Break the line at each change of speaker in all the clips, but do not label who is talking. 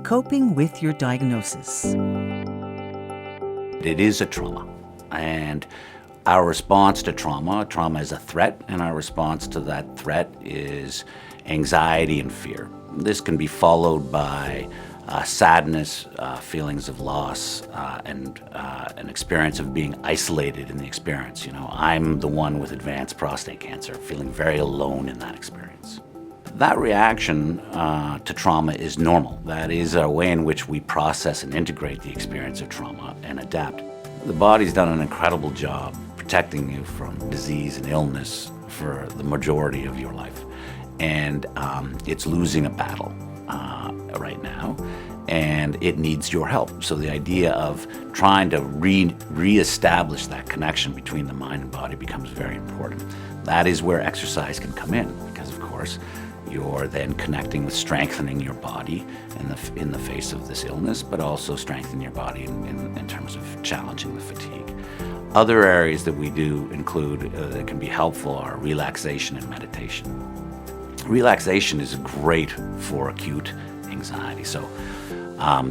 Coping with your diagnosis.
It is a trauma, and our response to trauma is a threat, and our response to that threat is anxiety and fear. This can be followed by sadness, feelings of loss, and an experience of being isolated in the experience. You know, I'm the one with advanced prostate cancer, feeling very alone in that experience. That reaction to trauma is normal. That is a way in which we process and integrate the experience of trauma and adapt. The body's done an incredible job protecting you from disease and illness for the majority of your life. And it's losing a battle right now, and it needs your help. So the idea of trying to reestablish that connection between the mind and body becomes very important. That is where exercise can come in, because of course, you're then connecting with strengthening your body in the face of this illness, but also strengthening your body in terms of challenging the fatigue. Other areas that we do include that can be helpful are relaxation and meditation. Relaxation is great for acute anxiety. So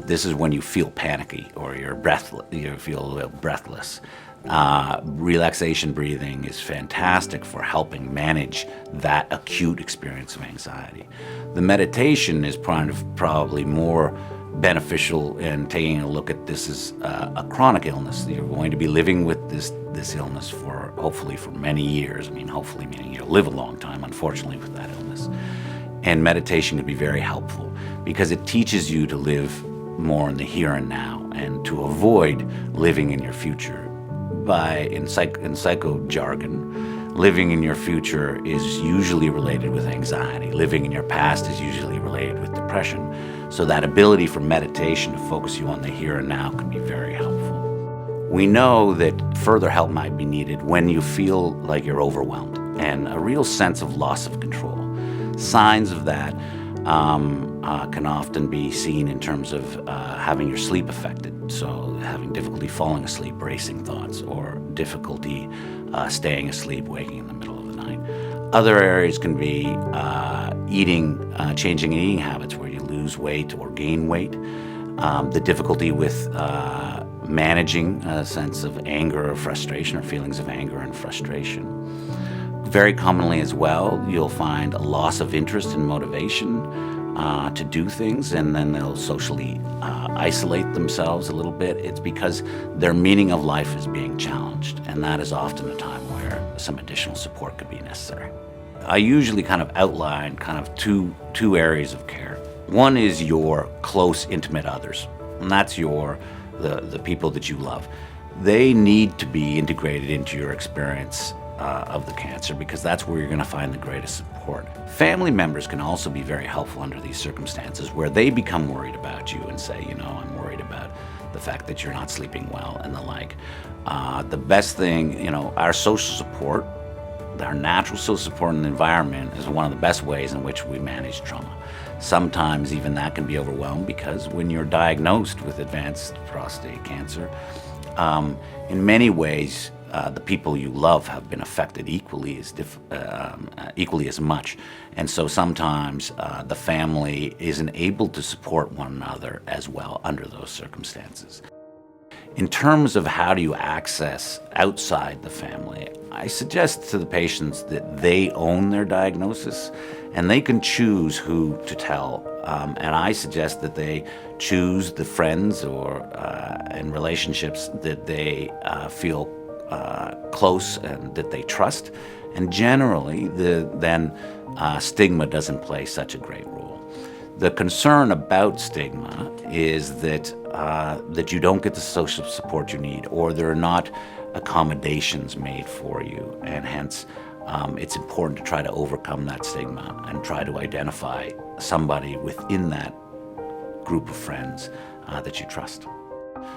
this is when you feel panicky or you feel a little breathless. Relaxation breathing is fantastic for helping manage that acute experience of anxiety. The meditation is probably more beneficial in taking a look at this as a chronic illness. You're going to be living with this illness for hopefully for many years. I mean, hopefully meaning you'll live a long time, unfortunately, with that illness. And meditation can be very helpful because it teaches you to live more in the here and now and to avoid living in your future. In psycho jargon, living in your future is usually related with anxiety. Living in your past is usually related with depression. So that ability for meditation to focus you on the here and now can be very helpful. We know that further help might be needed when you feel like you're overwhelmed and a real sense of loss of control. Signs of that can often be seen in terms of having your sleep affected. So having difficulty falling asleep, racing thoughts, or difficulty staying asleep, waking in the middle of the night. Other areas can be changing in eating habits where you lose weight or gain weight. The difficulty with managing a sense of anger or frustration or feelings of anger and frustration. Very commonly as well, you'll find a loss of interest and motivation to do things, and then they'll socially isolate themselves a little bit. It's because their meaning of life is being challenged, and that is often a time where some additional support could be necessary. I usually kind of outline two areas of care. One is your close, intimate others, and that's the people that you love. They need to be integrated into your experience of the cancer, because that's where you're going to find the greatest support. Family members can also be very helpful under these circumstances, where they become worried about you and say, I'm worried about the fact that you're not sleeping well and the like. The best thing, our social support, our natural social support in the environment is one of the best ways in which we manage trauma. Sometimes even that can be overwhelmed, because when you're diagnosed with advanced prostate cancer, in many ways, the people you love have been affected equally as much. And so sometimes the family isn't able to support one another as well under those circumstances. In terms of how do you access outside the family, I suggest to the patients that they own their diagnosis and they can choose who to tell. And I suggest that they choose the friends or in relationships that they feel close and that they trust, and generally stigma doesn't play such a great role. The concern about stigma is that you don't get the social support you need, or there are not accommodations made for you, and hence it's important to try to overcome that stigma and try to identify somebody within that group of friends that you trust.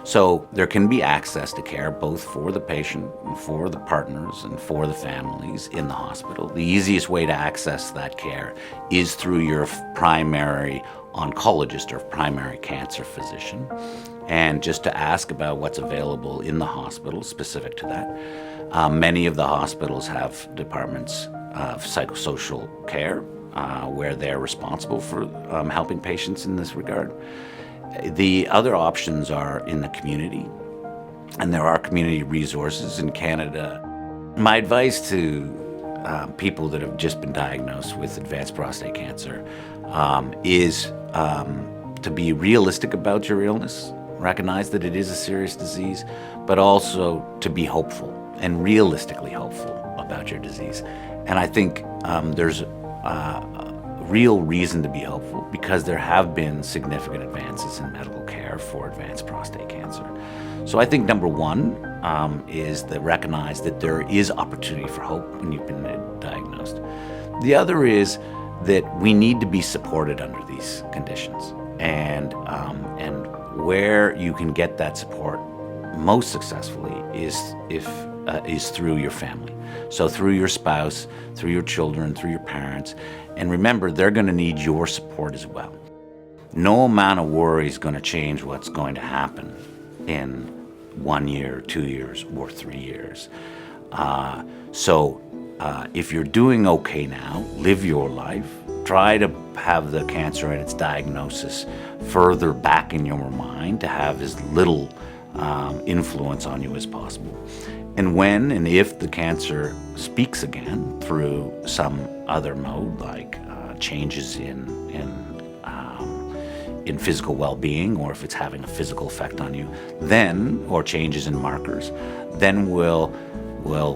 So there can be access to care both for the patient, for the partners, and for the families in the hospital. The easiest way to access that care is through your primary oncologist or primary cancer physician, and just to ask about what's available in the hospital specific to that. Many of the hospitals have departments of psychosocial care, where they're responsible for helping patients in this regard. The other options are in the community, and there are community resources in Canada. My advice to people that have just been diagnosed with advanced prostate cancer is to be realistic about your illness, recognize that it is a serious disease, but also to be hopeful and realistically hopeful about your disease. And I think there's real reason to be hopeful because there have been significant advances in medical care for advanced prostate cancer. So I think number one is to recognize that there is opportunity for hope when you've been diagnosed. The other is that we need to be supported under these conditions, and where you can get that support most successfully is through your family. So through your spouse, through your children, through your parents. And remember, they're going to need your support as well. No amount of worry is going to change what's going to happen in 1 year, 2 years, or 3 years. So if you're doing okay now, live your life. Try to have the cancer and its diagnosis further back in your mind to have as little influence on you as possible. And when and if the cancer speaks again through some other mode, like changes in physical well-being, or if it's having a physical effect on you, then, or changes in markers, then we'll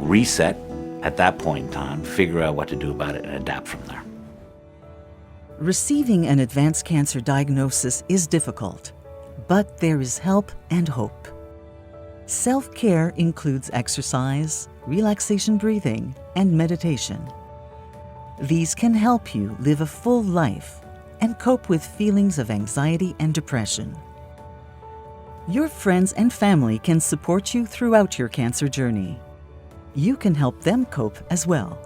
reset at that point in time, figure out what to do about it, and adapt from there.
Receiving an advanced cancer diagnosis is difficult, but there is help and hope. Self-care includes exercise, relaxation breathing, and meditation. These can help you live a full life and cope with feelings of anxiety and depression. Your friends and family can support you throughout your cancer journey. You can help them cope as well.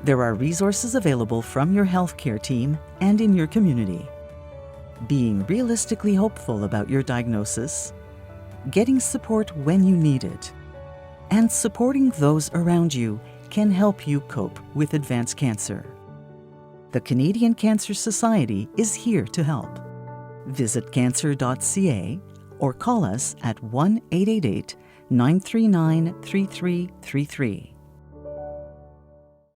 There are resources available from your healthcare team and in your community. Being realistically hopeful about your diagnosis, getting support when you need it, and supporting those around you can help you cope with advanced cancer. The Canadian Cancer Society is here to help. Visit cancer.ca or call us at 1-888-939-3333.